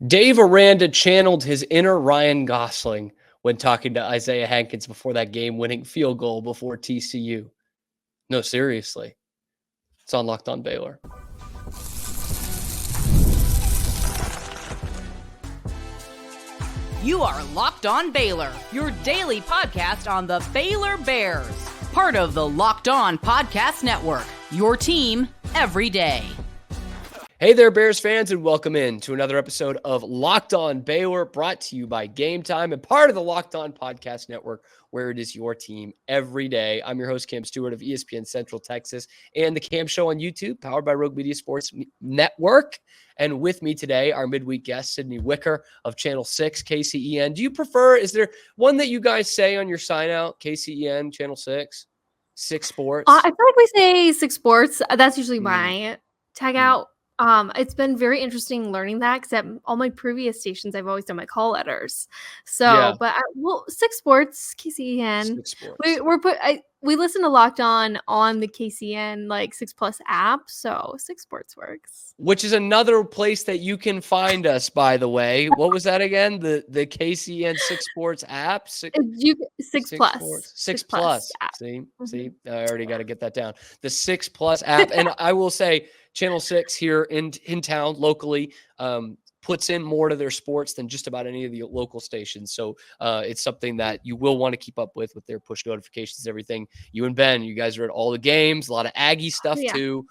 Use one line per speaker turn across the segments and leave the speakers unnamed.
Dave Aranda channeled his inner Ryan Gosling when talking to Isaiah Hankins before that game-winning field goal before TCU. No, seriously. It's on Locked On Baylor.
You are Locked On Baylor, your daily podcast on the Baylor Bears. Part of the Locked On Podcast Network, your team every day.
Hey there, Bears fans, and welcome in to another episode of Locked On Baylor, brought to you by Game Time and part of the Locked On Podcast Network, where it is your team every day. I'm your host, Cam Stewart of ESPN Central Texas and the Cam Show on YouTube, powered by Rogue Media Sports Network. And with me today, our midweek guest, Sydney Wicker of Channel 6, KCEN. Do you prefer, is there one that you guys say on your sign out, KCEN, Channel 6, 6 Sports?
I feel like we say 6 Sports. That's usually my tag out. It's been very interesting learning that because at all my previous stations, I've always done my call letters. So,
Yeah.
but 6 Sports, KCEN.
6 Sports.
We listen to Locked On the KCN like 6 Plus app, so 6 Sports works.
Which is another place that you can find us, by the way. What was that again? The KCN 6 Sports app? 6
Plus.
Sports. 6 Plus. App. See, I already got to get that down. The 6 Plus app. And I will say, Channel 6 here in town locally puts in more to their sports than just about any of the local stations. So it's something that you will want to keep up with their push notifications, everything. You and Ben, you guys are at all the games, a lot of Aggie stuff too.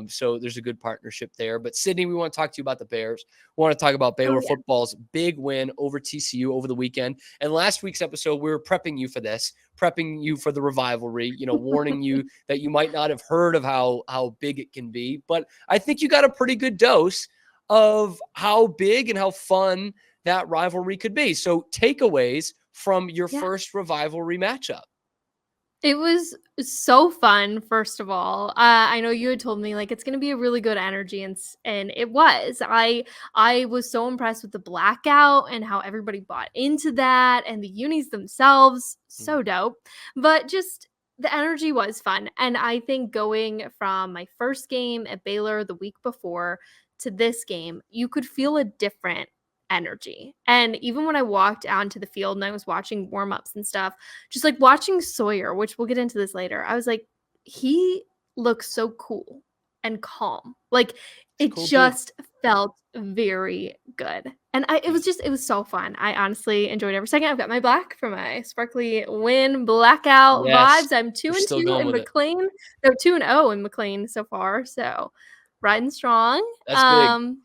So there's a good partnership there. But Sydney, we want to talk to you about the Bears. We want to talk about Baylor football's big win over TCU over the weekend. And last week's episode, we were prepping you for this, prepping you for the rivalry, warning you that you might not have heard of how big it can be. But I think you got a pretty good dose of how big and how fun that rivalry could be. So takeaways from your first rivalry matchup.
It was so fun, first of all. I know you had told me like it's going to be a really good energy, and it was. I was so impressed with the blackout and how everybody bought into that, and the unis themselves, so dope. But just the energy was fun, and I think going from my first game at Baylor the week before to this game, you could feel a different energy. And even when I walked out into the field and I was watching warm-ups and stuff, just like watching Sawyer, which we'll get into this later, I was like, he looks so cool and calm. Like it cool just felt very good. And it was so fun. I honestly enjoyed every second. I've got my black for my sparkly win blackout vibes. I'm 2-2 in McLean. No, 2-0 in McLean so far. So riding strong.
That's big.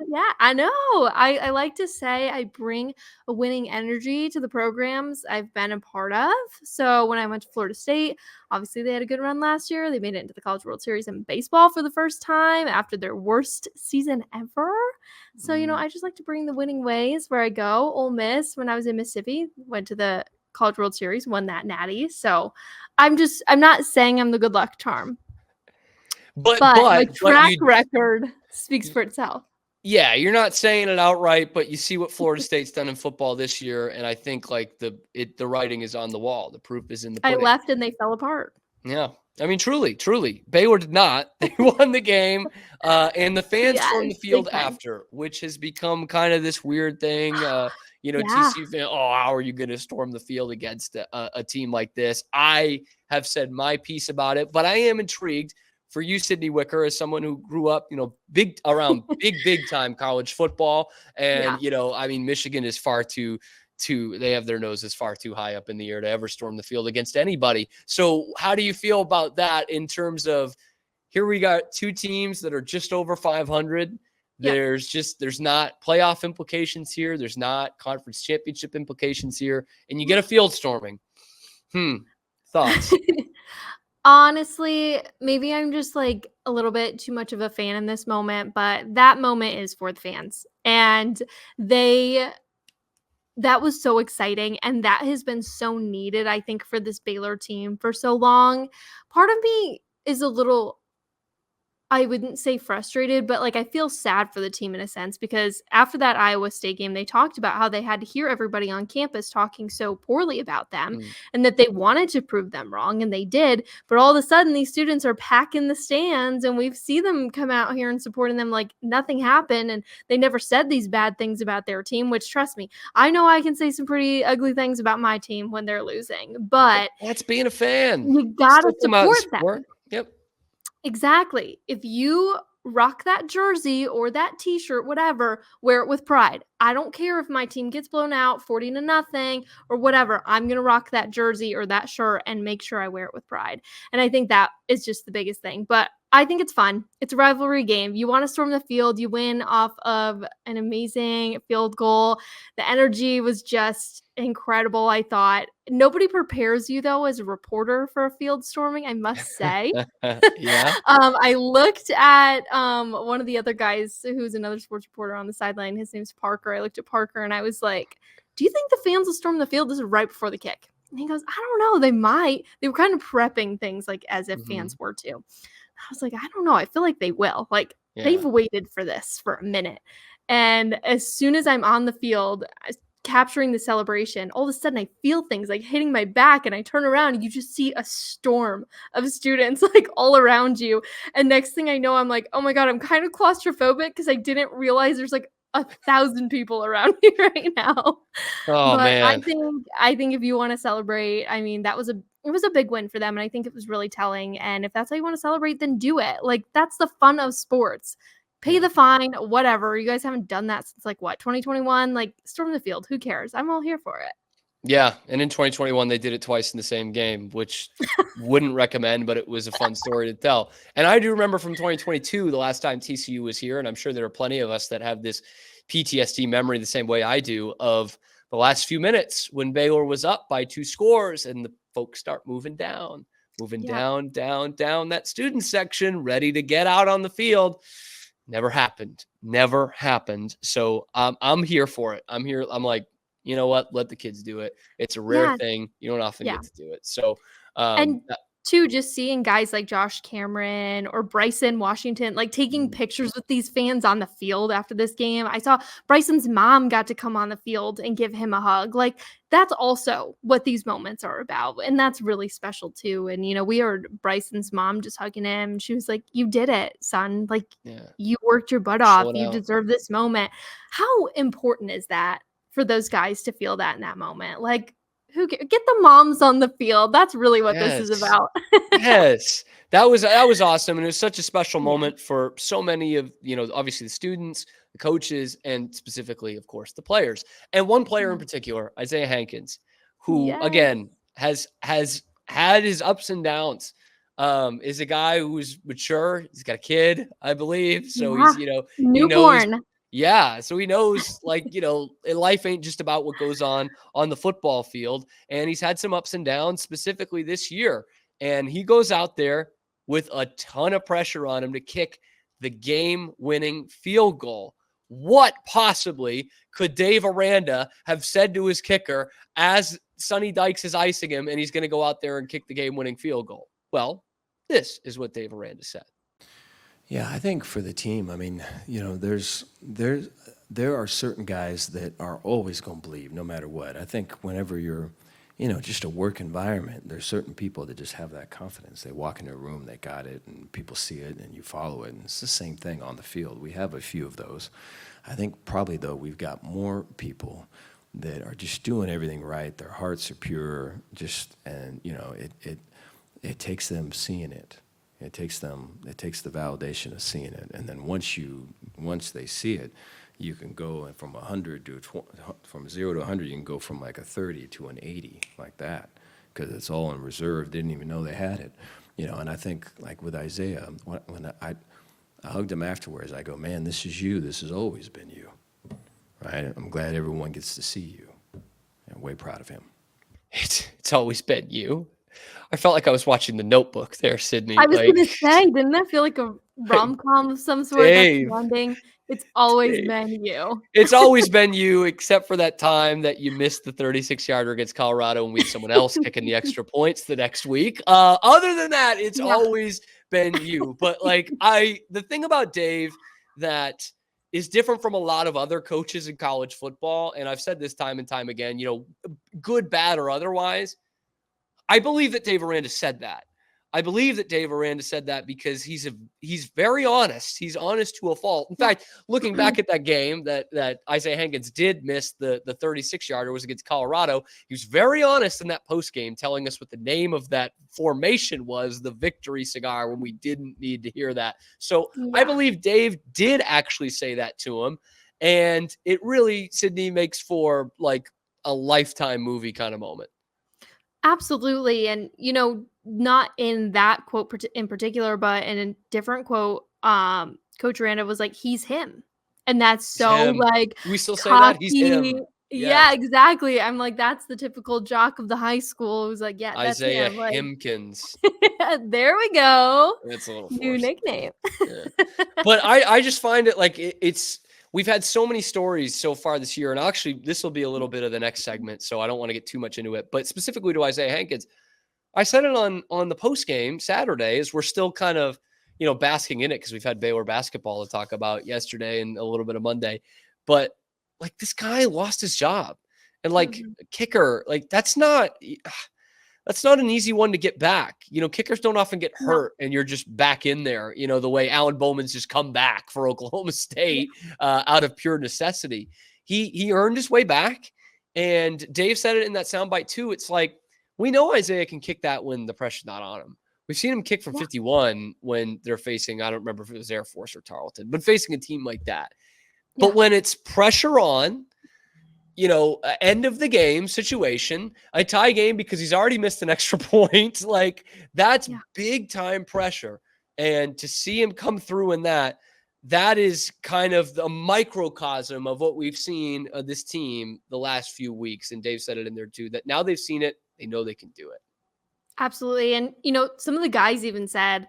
Yeah, I know. I like to say I bring a winning energy to the programs I've been a part of. So when I went to Florida State, obviously they had a good run last year. They made it into the College World Series in baseball for the first time after their worst season ever. So, I just like to bring the winning ways where I go. Ole Miss, when I was in Mississippi, went to the College World Series, won that natty. So I'm not saying I'm the good luck charm. But my track record speaks for itself.
Yeah, you're not saying it outright, but you see what Florida State's done in football this year, and I think like the writing is on the wall. The proof is in the pudding.
I left and they fell apart.
Yeah, I mean, truly, Baylor did not. They won the game, and the fans stormed the field after, which has become kind of this weird thing. TCU fan, how are you going to storm the field against a team like this? I have said my piece about it, but I am intrigued. For you, Sydney Wicker, as someone who grew up, big time college football. And, Michigan is far too, they have their noses far too high up in the air to ever storm the field against anybody. So how do you feel about that in terms of here we got two teams that are just over 500. There's not playoff implications here. There's not conference championship implications here. And you get a field storming. Thoughts?
Honestly, maybe I'm just like a little bit too much of a fan in this moment, but that moment is for the fans. And that was so exciting. And that has been so needed, I think, for this Baylor team for so long. Part of me is a little I wouldn't say frustrated, but, like, I feel sad for the team in a sense because after that Iowa State game, they talked about how they had to hear everybody on campus talking so poorly about them
Mm.
and that they wanted to prove them wrong, and they did, but all of a sudden, these students are packing the stands, and we see them come out here and supporting them like nothing happened, and they never said these bad things about their team, which, trust me, I know I can say some pretty ugly things about my team when they're losing, but
That's being a fan.
you gotta
Still come out and
support them.
Yep.
Exactly. If you rock that jersey or that t-shirt, whatever, wear it with pride. I don't care if my team gets blown out 40-0 or whatever. I'm going to rock that jersey or that shirt and make sure I wear it with pride. And I think that is just the biggest thing. But I think it's fun. It's a rivalry game. You want to storm the field. You win off of an amazing field goal. The energy was just incredible, I thought. Nobody prepares you, though, as a reporter for a field storming, I must say.
Yeah.
I looked at one of the other guys who's another sports reporter on the sideline. His name's Parker. I looked at Parker and I was like, do you think the fans will storm the field? This is right before the kick. And he goes, I don't know. They might. They were kind of prepping things like as if fans were to. I was like, I don't know. I feel like they will. Like they've waited for this for a minute. And as soon as I'm on the field, capturing the celebration, all of a sudden I feel things like hitting my back and I turn around and you just see a storm of students like all around you. And next thing I know, I'm like, oh my God, I'm kind of claustrophobic because I didn't realize there's like 1,000 people around me right now.
Oh,
But
man.
I think if you want to celebrate, I mean, it was a big win for them. And I think it was really telling. And if that's how you want to celebrate, then do it. Like that's the fun of sports. Pay the fine, whatever. You guys haven't done that since like what, 2021? Like storm the field. Who cares? I'm all here for it.
Yeah. And in 2021, they did it twice in the same game, which wouldn't recommend, but it was a fun story to tell. And I do remember from 2022, the last time TCU was here, and I'm sure there are plenty of us that have this PTSD memory the same way I do of the last few minutes when Baylor was up by 2 scores and the folks start moving down down that student section, ready to get out on the field. Never happened. So I'm here for it. I'm here. I'm like, you know what? Let the kids do it. It's a rare thing. You don't often get to do it. So,
and too, just seeing guys like Josh Cameron or Bryson Washington, like taking pictures with these fans on the field after this game. I saw Bryson's mom got to come on the field and give him a hug. Like that's also what these moments are about. And that's really special too. And, we heard Bryson's mom just hugging him. And she was like, you did it, son. Like you worked your butt off. You deserve this moment. How important is that for those guys to feel that in that moment? Like, get the moms on the field. That's really what this is about.
Yes. That was awesome. And it was such a special moment for so many of, obviously the students, the coaches, and specifically, of course, the players. And one player in particular, Isaiah Hankins, who again has had his ups and downs. Is a guy who's mature. He's got a kid, I believe. So he's,
newborn.
So he knows, life ain't just about what goes on the football field. And he's had some ups and downs, specifically this year. And he goes out there with a ton of pressure on him to kick the game-winning field goal. What possibly could Dave Aranda have said to his kicker as Sonny Dykes is icing him and he's going to go out there and kick the game-winning field goal? Well, this is what Dave Aranda said.
Yeah, I think for the team, I mean, there are certain guys that are always going to believe no matter what. I think whenever you're, just a work environment, there's certain people that just have that confidence. They walk in a room, they got it, and people see it, and you follow it. And it's the same thing on the field. We have a few of those. I think probably, though, we've got more people that are just doing everything right. Their hearts are pure, and it takes them seeing it. It takes the validation of seeing it, and then once they see it, you can go from 100 to from 0 to 100. You can go from like a 30 to an 80 like that because it's all in reserve. Didn't even know they had it, And I think like with Isaiah, when I hugged him afterwards, I go, man, this is you. This has always been you, right? I'm glad everyone gets to see you. I'm way proud of him.
It's always been you. I felt like I was watching The Notebook there, Sydney.
I was going to say, didn't that feel like a rom-com of some sort?
Dave,
that's ending? It's always been you.
It's always been you, except for that time that you missed the 36-yarder against Colorado and we had someone else kicking the extra points the next week. Other than that, it's always been you. But like the thing about Dave that is different from a lot of other coaches in college football, and I've said this time and time again, good, bad, or otherwise, I believe that Dave Aranda said that. I believe that Dave Aranda said that because he's very honest. He's honest to a fault. In fact, looking back at that game that Isaiah Hankins did miss the 36-yarder was against Colorado, he was very honest in that post game, telling us what the name of that formation was, the victory cigar, when we didn't need to hear that. So I believe Dave did actually say that to him, and it really, Sydney, makes for like a Lifetime movie kind of moment.
Absolutely. And, not in that quote in particular, but in a different quote, Coach Aranda was like, he's him. And that's so like,
we still say
cocky.
that he's him.
Yeah, exactly. I'm like, that's the typical jock of the high school who's like, yeah, that's
Isaiah
him. Like,
Hankins.
there we go.
It's a little
new
forced.
nickname.
Yeah. But I just find it like we've had so many stories so far this year, and actually this will be a little bit of the next segment, so I don't want to get too much into it. But specifically to Isaiah Hankins, I said it on the post game Saturday, as we're still kind of basking in it because we've had Baylor basketball to talk about yesterday and a little bit of Monday. But like, this guy lost his job, and like kicker, like that's not an easy one to get back. Kickers don't often get hurt and you're just back in there, the way Alan Bowman's just come back for Oklahoma State out of pure necessity. He earned his way back, and Dave said it in that soundbite too. It's like, we know Isaiah can kick that when the pressure's not on him. We've seen him kick from 51 when they're facing, I don't remember if it was Air Force or Tarleton, but facing a team like that. But when it's pressure on, end of the game situation, a tie game because he's already missed an extra point, like that's big time pressure. And to see him come through in that is kind of a microcosm of what we've seen of this team the last few weeks. And Dave said it in there too, that now they've seen it, they know they can do it.
Absolutely. And, some of the guys even said,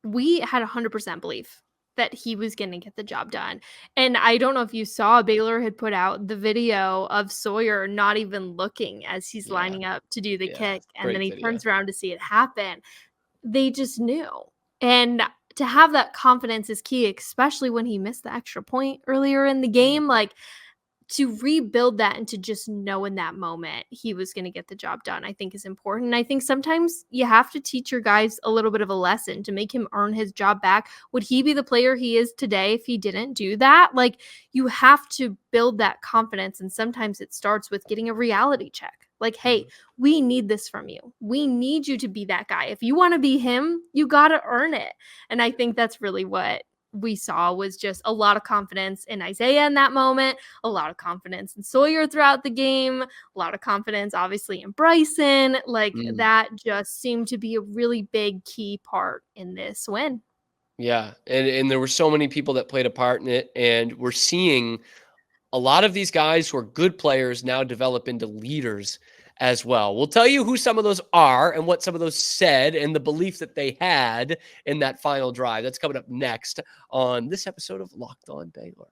we had 100% belief that he was going to get the job done. And I don't know if you saw, Baylor had put out the video of Sawyer not even looking as he's lining up to do the kick. And then he turns around to see it happen. They just knew. And to have that confidence is key, especially when he missed the extra point earlier in the game. Like, to rebuild that and to just know in that moment he was going to get the job done, I think is important. And I think sometimes you have to teach your guys a little bit of a lesson to make him earn his job back. Would he be the player he is today if he didn't do that? Like, you have to build that confidence. And sometimes it starts with getting a reality check. Like, hey, we need this from you. We need you to be that guy. If you want to be him, you got to earn it. And I think that's really what we saw, was just a lot of confidence in Isaiah in that moment, a lot of confidence in Sawyer throughout the game, a lot of confidence obviously in Bryson. Like that just seemed to be a really big key part in this win.
Yeah. And there were so many people that played a part in it, and we're seeing a lot of these guys who are good players now develop into leaders as well. We'll tell you who some of those are and what some of those said and the belief that they had in that final drive. That's coming up next on this episode of Locked On Baylor.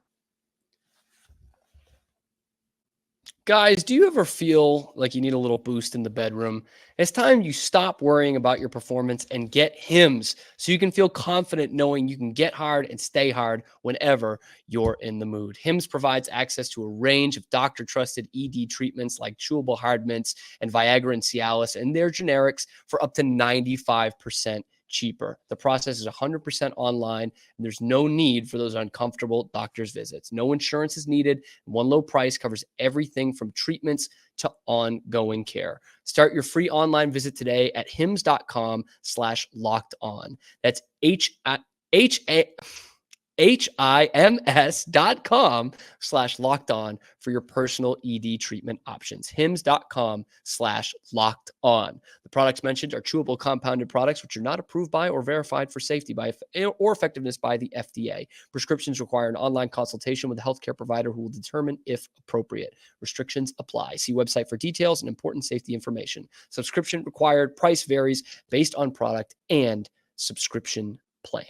Guys, do you ever feel like you need a little boost in the bedroom? It's time you stop worrying about your performance and get Hims, so you can feel confident knowing you can get hard and stay hard whenever you're in the mood. Hims provides access to a range of doctor-trusted ED treatments like chewable hard mints and Viagra and Cialis, and their generics for up to 95% cheaper. The process is 100% online, and there's no need for those uncomfortable doctor's visits. No insurance is needed. One low price covers everything from treatments to ongoing care. Start your free online visit today at hims.com/lockedon. That's HIMS.com/lockedon for your personal ED treatment options. HIMS.com/lockedon. The products mentioned are chewable compounded products which are not approved by or verified for safety by or effectiveness by the FDA. Prescriptions require an online consultation with a healthcare provider who will determine if appropriate. Restrictions apply. See website for details and important safety information. Subscription required. Price varies based on product and subscription plan.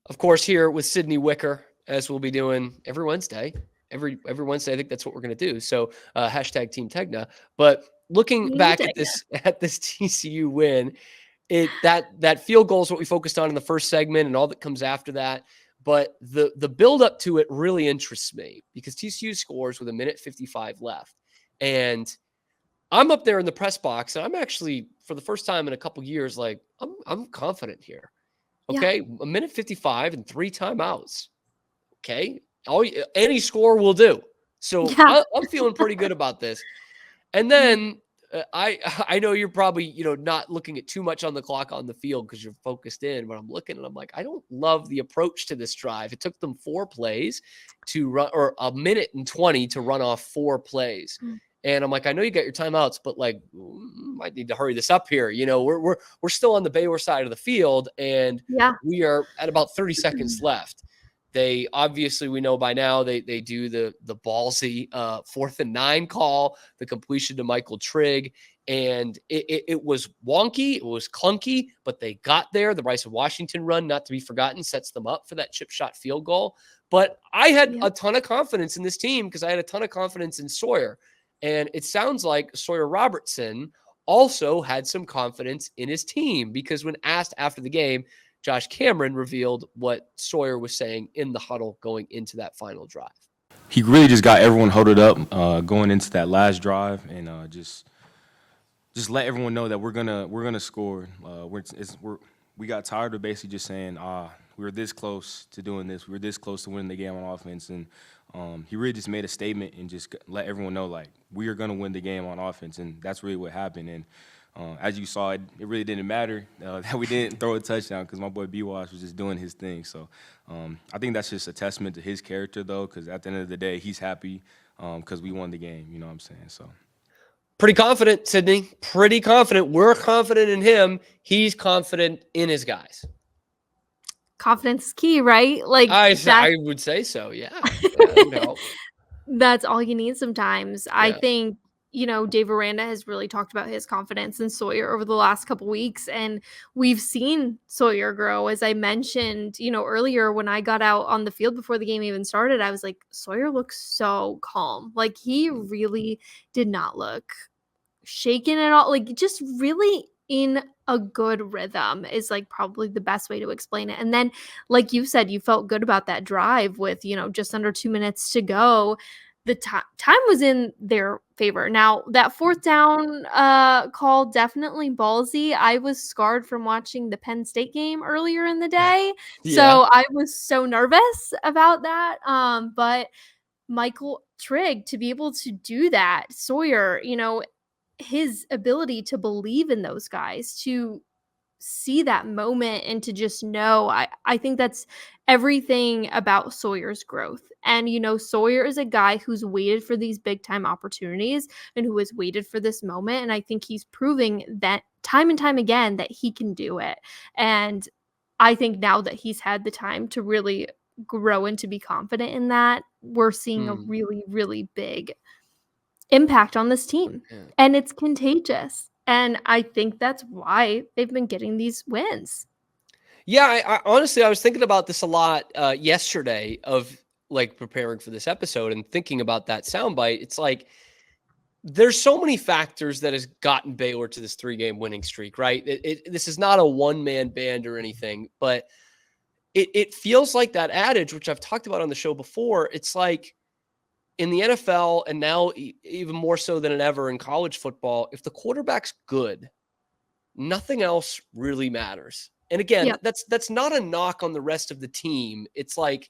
Of course, here with Sydney Wicker, as we'll be doing every Wednesday. Every Wednesday, I think that's what we're going to do. So hashtag Team Tegna. But looking back at this TCU win, that field goal is what we focused on in the first segment and all that comes after that. But the build up to it really interests me because TCU scores with 1:55 left. And I'm up there in the press box and I'm actually, for the first time in a couple years, like I'm confident here. Okay. 1:55 and 3 timeouts. Okay. Any score will do. So I'm feeling pretty good about this. And then I know you're probably, not looking at too much on the clock on the field because you're focused in, but I'm looking and I'm like, I don't love the approach to this drive. It took them 4 plays to run, or 1:20 to run off 4 plays. And I'm like, I know you got your timeouts, but like, might need to hurry this up here. We're still on the Baylor side of the field, and we are at about 30 seconds left. They obviously, we know by now, they do the ballsy 4th and 9 call, the completion to Michael Trigg, and it was wonky, it was clunky, but they got there. The Bryson Washington run, not to be forgotten, sets them up for that chip shot field goal. But I had a ton of confidence in this team because I had a ton of confidence in Sawyer. And it sounds like Sawyer Robertson also had some confidence in his team because when asked after the game, Josh Cameron revealed what Sawyer was saying in the huddle going into that final drive.
He really just got everyone huddled up going into that last drive, and just let everyone know that we're gonna score. We got tired of basically just saying, we were this close to doing this, we were this close to winning the game on offense, and he really just made a statement and just let everyone know, like, we are going to win the game on offense, and that's really what happened. And as you saw, it really didn't matter that we didn't throw a touchdown because my boy B-Wash was just doing his thing. So I think that's just a testament to his character, though, because at the end of the day, he's happy because we won the game, you know what I'm saying? So
pretty confident, Sydney, pretty confident. We're confident in him. He's confident in his guys.
Confidence is key, right? Like
I would say so. Yeah. No.
That's all you need sometimes. Yeah. I think, Dave Aranda has really talked about his confidence in Sawyer over the last couple weeks, and we've seen Sawyer grow. As I mentioned, earlier when I got out on the field before the game even started, I was like, Sawyer looks so calm. Like he really did not look shaken at all. Like just really in a good rhythm is like probably the best way to explain it. And then, like you said, you felt good about that drive with, just under 2 minutes to go. The time was in their favor. Now, that 4th down call, definitely ballsy. I was scarred from watching the Penn State game earlier in the day. So I was so nervous about that. But Michael Trigg, to be able to do that, Sawyer, his ability to believe in those guys, to see that moment and to just know, I think that's everything about Sawyer's growth. And, Sawyer is a guy who's waited for these big time opportunities and who has waited for this moment. And I think he's proving that time and time again that he can do it. And I think now that he's had the time to really grow and to be confident in that, we're seeing a really, really big impact on this team. And it's contagious. And I think that's why they've been getting these wins.
Yeah, I honestly, I was thinking about this a lot yesterday of like preparing for this episode and thinking about that soundbite. It's like there's so many factors that has gotten Baylor to this 3-game winning streak, right? This is not a one-man band or anything, but it feels like that adage, which I've talked about on the show before. It's like in the NFL, and now even more so than ever in college football, if the quarterback's good, nothing else really matters. And again, that's not a knock on the rest of the team. It's like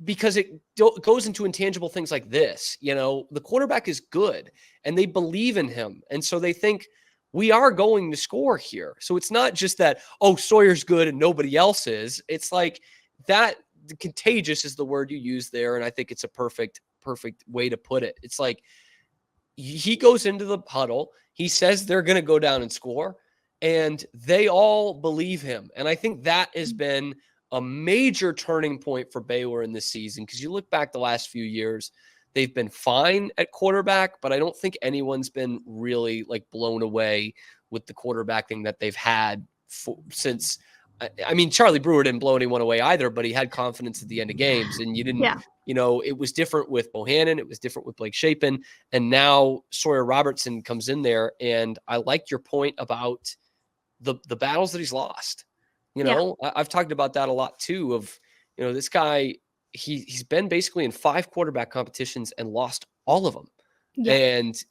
because it goes into intangible things like this. The quarterback is good and they believe in him. And so they think we are going to score here. So it's not just that, Sawyer's good and nobody else is. It's like that. Contagious is the word you use there. And I think it's a perfect way to put it. It's like he goes into the huddle. He says they're going to go down and score, and they all believe him. And I think that has been a major turning point for Baylor in this season. Because you look back the last few years, they've been fine at quarterback, but I don't think anyone's been really like blown away with the quarterbacking that they've had since. I mean, Charlie Brewer didn't blow anyone away either, but he had confidence at the end of games. And you didn't, it was different with Bohannon. It was different with Blake Shapen. And now Sawyer Robertson comes in there. And I like your point about the battles that he's lost. I've talked about that a lot too, of, this guy, he's been basically in 5 quarterback competitions and lost all of them.
Yeah.
And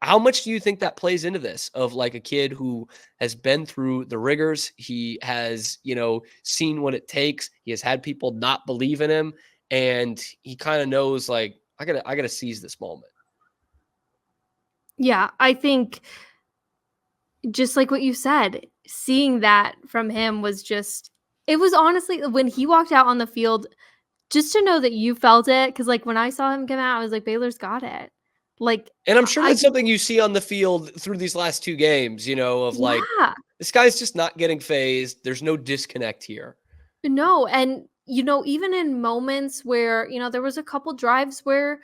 how much do you think that plays into this, of like a kid who has been through the rigors? He has, seen what it takes. He has had people not believe in him, and he kind of knows, like, I gotta seize this moment.
Yeah, I think just like what you said, seeing that from him was just, it was honestly, when he walked out on the field, just to know that you felt it. Cause like when I saw him come out, I was like, Baylor's got it. Like,
And I'm sure that's something you see on the field through these last 2 games, of like,
yeah.
this guy's just not getting phased. There's no disconnect here.
No, and even in moments where, there was a couple drives where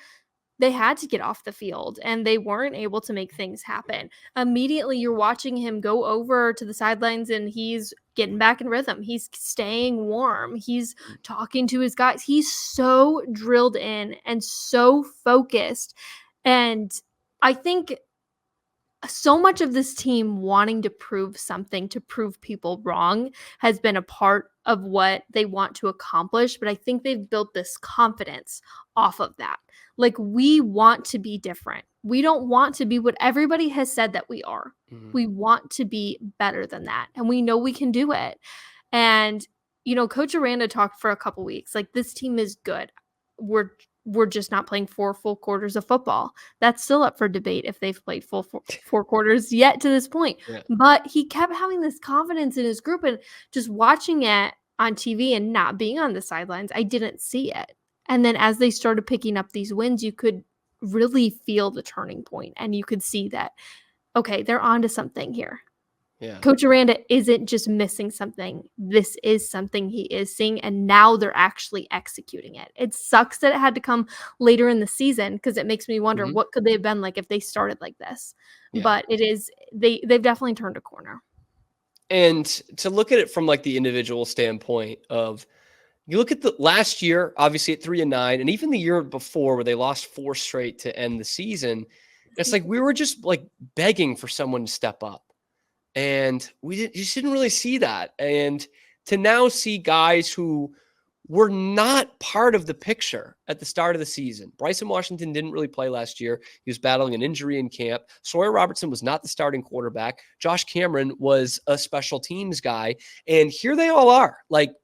they had to get off the field and they weren't able to make things happen. Immediately you're watching him go over to the sidelines and he's getting back in rhythm. He's staying warm. He's talking to his guys. He's so drilled in and so focused. And I think so much of this team wanting to prove something, to prove people wrong, has been a part of what they want to accomplish. But I think they've built this confidence off of that. Like, we want to be different. We don't want to be what everybody has said that we are.
Mm-hmm.
We want to be better than that. And we know we can do it. And, Coach Aranda talked for a couple weeks, like, this team is good. We're just not playing 4 full quarters of football. That's still up for debate if they've played full 4 quarters yet to this point.
Yeah.
But he kept having this confidence in his group, and just watching it on TV and not being on the sidelines, I didn't see it. And then as they started picking up these wins, you could really feel the turning point, and you could see that, okay, they're onto something here.
Yeah.
Coach Aranda isn't just missing something. This is something he is seeing, and now they're actually executing it. It sucks that it had to come later in the season, because it makes me wonder what could they have been like if they started like this. Yeah. But it is, they've definitely turned a corner.
And to look at it from like the individual standpoint of, you look at the last year, obviously at 3-9, and even the year before where they lost 4 straight to end the season, it's like we were just like begging for someone to step up. And we just didn't really see that. And to now see guys who were not part of the picture at the start of the season. Bryson Washington didn't really play last year. He was battling an injury in camp. Sawyer Robertson was not the starting quarterback. Josh Cameron was a special teams guy. And here they all are, like,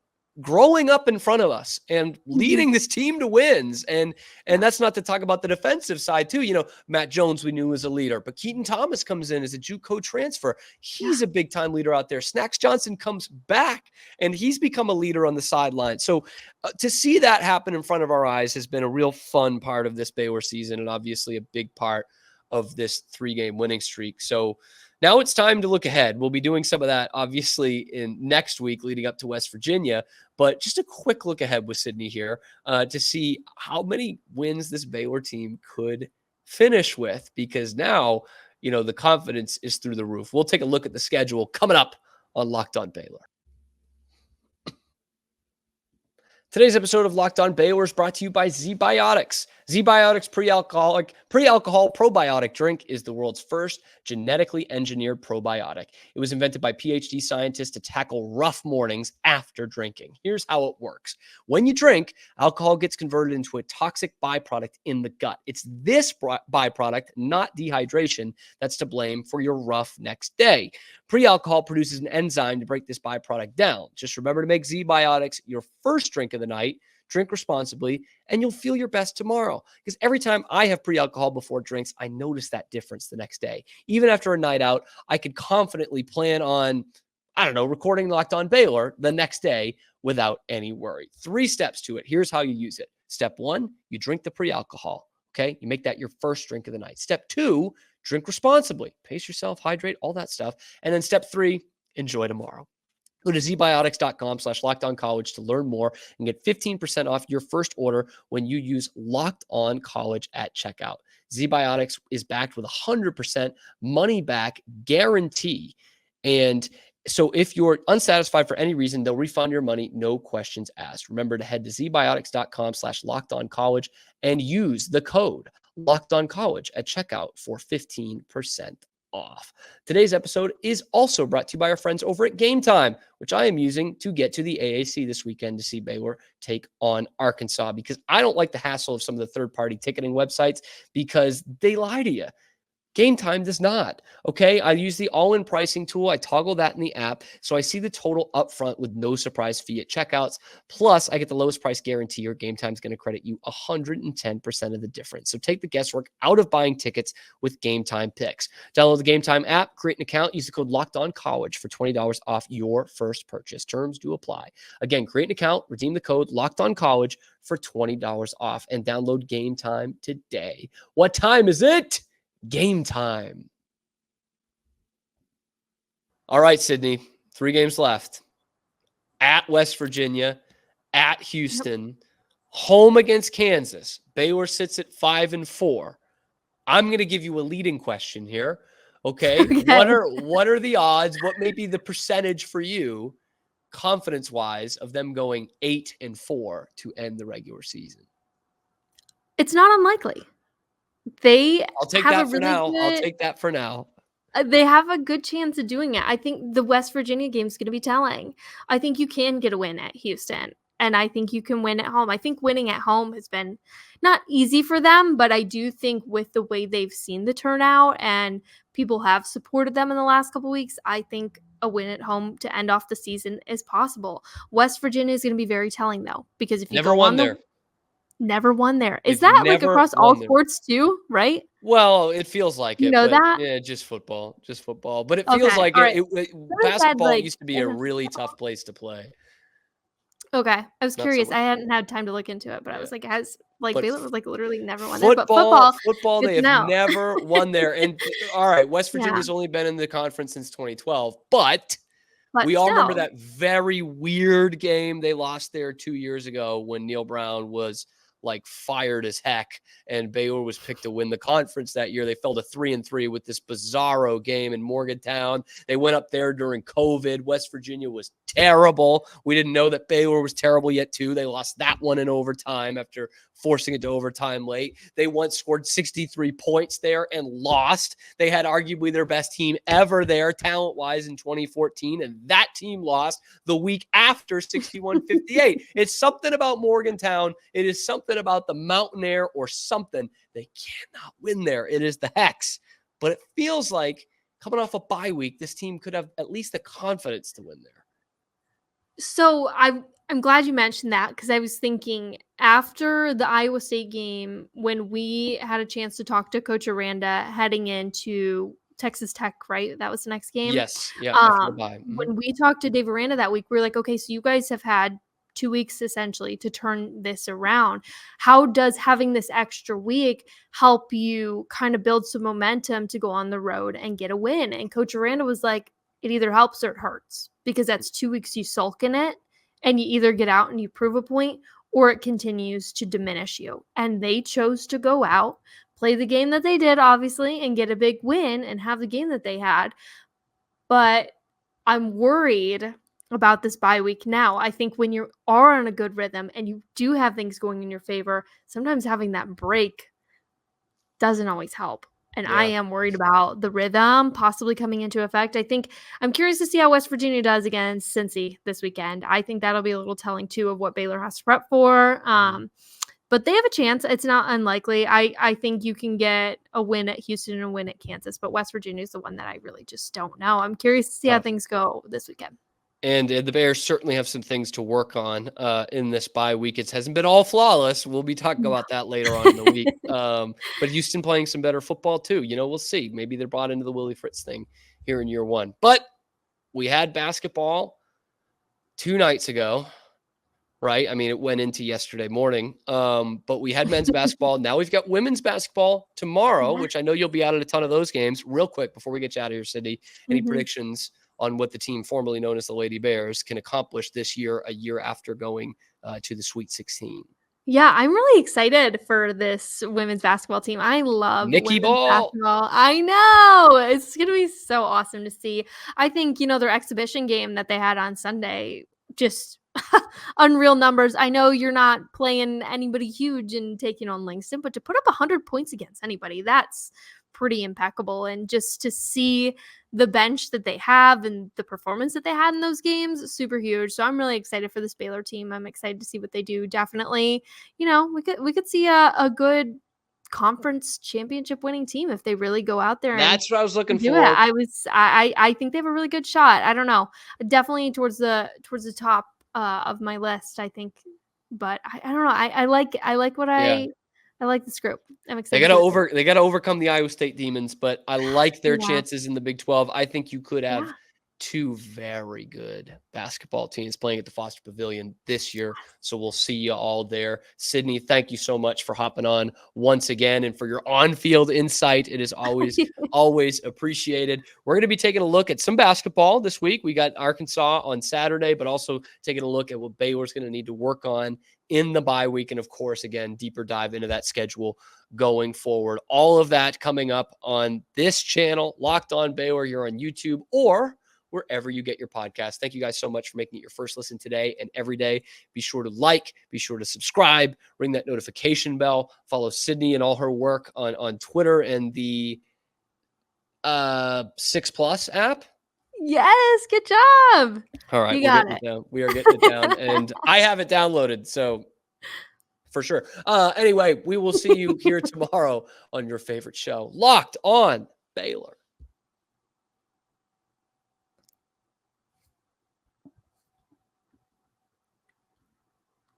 growing up in front of us and leading this team to wins. And that's not to talk about the defensive side too. Matt Jones, we knew, was a leader, but Keaton Thomas comes in as a JUCO transfer. He's a big time leader out there. Snacks Johnson comes back and he's become a leader on the sideline. So to see that happen in front of our eyes has been a real fun part of this Baylor season, and obviously a big part of this 3-game winning streak. So now it's time to look ahead. We'll be doing some of that, obviously, in next week leading up to West Virginia. But just a quick look ahead with Sydney here to see how many wins this Baylor team could finish with, because now, the confidence is through the roof. We'll take a look at the schedule coming up on Locked On Baylor. Today's episode of Locked On Baylor is brought to you by ZBiotics. ZBiotics Pre Alcohol probiotic drink is the world's first genetically engineered probiotic. It was invented by PhD scientists to tackle rough mornings after drinking. Here's how it works. When you drink, alcohol gets converted into a toxic byproduct in the gut. It's this byproduct, not dehydration, that's to blame for your rough next day. Pre-alcohol produces an enzyme to break this byproduct down. Just remember to make ZBiotics your first drink of the night. Drink responsibly, and you'll feel your best tomorrow. Because every time I have pre-alcohol before drinks, I notice that difference the next day. Even after a night out, I could confidently plan on, recording Locked On Baylor the next day without any worry. 3 steps to it. Here's how you use it. Step 1, you drink the pre-alcohol. Okay, you make that your first drink of the night. Step 2, drink responsibly. Pace yourself, hydrate, all that stuff. And then step 3, enjoy tomorrow. Go to ZBiotics.com/LockedOnCollege to learn more and get 15% off your first order when you use Locked On College at checkout. ZBiotics is backed with 100% money back guarantee. And so if you're unsatisfied for any reason, they'll refund your money, no questions asked. Remember to head to ZBiotics.com/LockedOnCollege and use the code LockedOnCollege at checkout for 15% off. Today's episode is also brought to you by our friends over at Game Time, which I am using to get to the AAC this weekend to see Baylor take on Arkansas, because I don't like the hassle of some of the third-party ticketing websites because they lie to you. Game Time does not. Okay. I use the all-in pricing tool. I toggle that in the app. So I see the total upfront with no surprise fee at checkouts. Plus, I get the lowest price guarantee, or Game Time's going to credit you 110% of the difference. So take the guesswork out of buying tickets with Game Time picks. Download the Game Time app, create an account, use the code LOCKEDONCollege for $20 off your first purchase. Terms do apply. Again, create an account, redeem the code LOCKEDONCollege for $20 off, and download Game Time today. What time is it? Game time. All right, Sydney, 3 games left. At West Virginia, at Houston, home against Kansas. Baylor sits at 5-4. I'm going to give you a leading question here. Okay. What are the odds? What may be the percentage for you, confidence-wise, of them going 8-4 to end the regular season?
It's not unlikely.
I'll take that for now. I'll take that for now.
They have a good chance of doing it. I think the West Virginia game is going to be telling. I think you can get a win at Houston, and I think you can win at home. I think winning at home has been not easy for them, but I do think with the way they've seen the turnout and people have supported them in the last couple weeks, I think a win at home to end off the season is possible. West Virginia is going to be very telling, though, because if you
never won there.
Never won there. Is that like across all sports too, right?
Well, it feels like it.
You know that?
Yeah, just football. But it feels like basketball used to be a really tough place to play.
Okay. I was curious. I hadn't had time to look into it, but I was like, Baylor was like literally never won
there.
But
football, they have never won there. And all right, West Virginia's only been in the conference since 2012, but we all remember that very weird game they lost there 2 years ago when Neil Brown was like fired as heck, and Baylor was picked to win the conference that year. They fell to 3-3 with this bizarro game in Morgantown. They went up there during COVID. West Virginia was terrible. We didn't know that Baylor was terrible yet too. They lost that one in overtime after forcing it to overtime late. They once scored 63 points there and lost. They had arguably their best team ever there talent-wise in 2014, and that team lost the week after 61-58. It's something about Morgantown. It is something about the mountain air or something. They cannot win there. It is the Hex. But it feels like coming off a bye week, this team could have at least the confidence to win there.
So I'm glad you mentioned that, because I was thinking after the Iowa State game, when we had a chance to talk to Coach Aranda heading into Texas Tech, right? That was the next game.
Yes. Yeah. After the bye.
When we talked to Dave Aranda that week, we were like, okay, so you guys have had 2 weeks essentially to turn this around. How does having this extra week help you kind of build some momentum to go on the road and get a win? And Coach Aranda was like, it either helps or it hurts, because that's 2 weeks you sulk in it and you either get out and you prove a point, or it continues to diminish you. And they chose to go out, play the game that they did, obviously, and get a big win and have the game that they had. But I'm worried about this bye week now. I think when you are on a good rhythm and you do have things going in your favor, sometimes having that break doesn't always help. And I am worried about the rhythm possibly coming into effect. I'm curious to see how West Virginia does against Cincy this weekend. I think that'll be a little telling too of what Baylor has to prep for. But they have a chance. It's not unlikely. I think you can get a win at Houston and a win at Kansas, but West Virginia is the one that I really just don't know. I'm curious to see how things go this weekend.
And the Bears certainly have some things to work on in this bye week. It hasn't been all flawless. We'll be talking about that later on in the week. But Houston playing some better football too. We'll see. Maybe they're bought into the Willie Fritz thing here in year one. But we had basketball 2 nights ago, right? I mean, it went into yesterday morning. But we had men's basketball. Now we've got women's basketball tomorrow, which I know you'll be out at a ton of those games. Real quick, before we get you out of here, Sydney, any predictions on what the team formerly known as the Lady Bears can accomplish this year, a year after going to the Sweet 16?
Yeah, I'm really excited for this women's basketball team. I love
Nikki
women's
Ball.
basketball. I know. It's going to be so awesome to see. I think, their exhibition game that they had on Sunday, just unreal numbers. I know you're not playing anybody huge and taking on Langston, but to put up 100 points against anybody, that's pretty impeccable. And just to see the bench that they have and the performance that they had in those games, super huge. So I'm really excited for this Baylor team. I'm excited to see what they do. Definitely, we could see a good conference championship winning team if they really go out there.
That's what I was looking
do
for.
it. I think they have a really good shot. I don't know, definitely towards the top of my list, I think, but I don't know. I like what I like this group. I'm excited.
They gotta overcome the Iowa State Demons, but I like their chances in the Big 12. I think you could have two very good basketball teams playing at the Foster Pavilion this year. So we'll see you all there. Sydney, thank you so much for hopping on once again and for your on-field insight. It is always, always appreciated. We're going to be taking a look at some basketball this week. We got Arkansas on Saturday, but also taking a look at what Baylor's going to need to work on in the bye week. And of course, again, deeper dive into that schedule going forward. All of that coming up on this channel, Locked On Baylor, here on YouTube or wherever you get your podcast. Thank you guys so much for making it your first listen today and every day. Be sure to like, be sure to subscribe, ring that notification bell, follow Sydney and all her work on Twitter and the 6+ app.
Yes, good job.
All right,
you got it.
Down. We are getting it down, and I have it downloaded, so for sure. Anyway, we will see you here tomorrow on your favorite show, Locked On Baylor.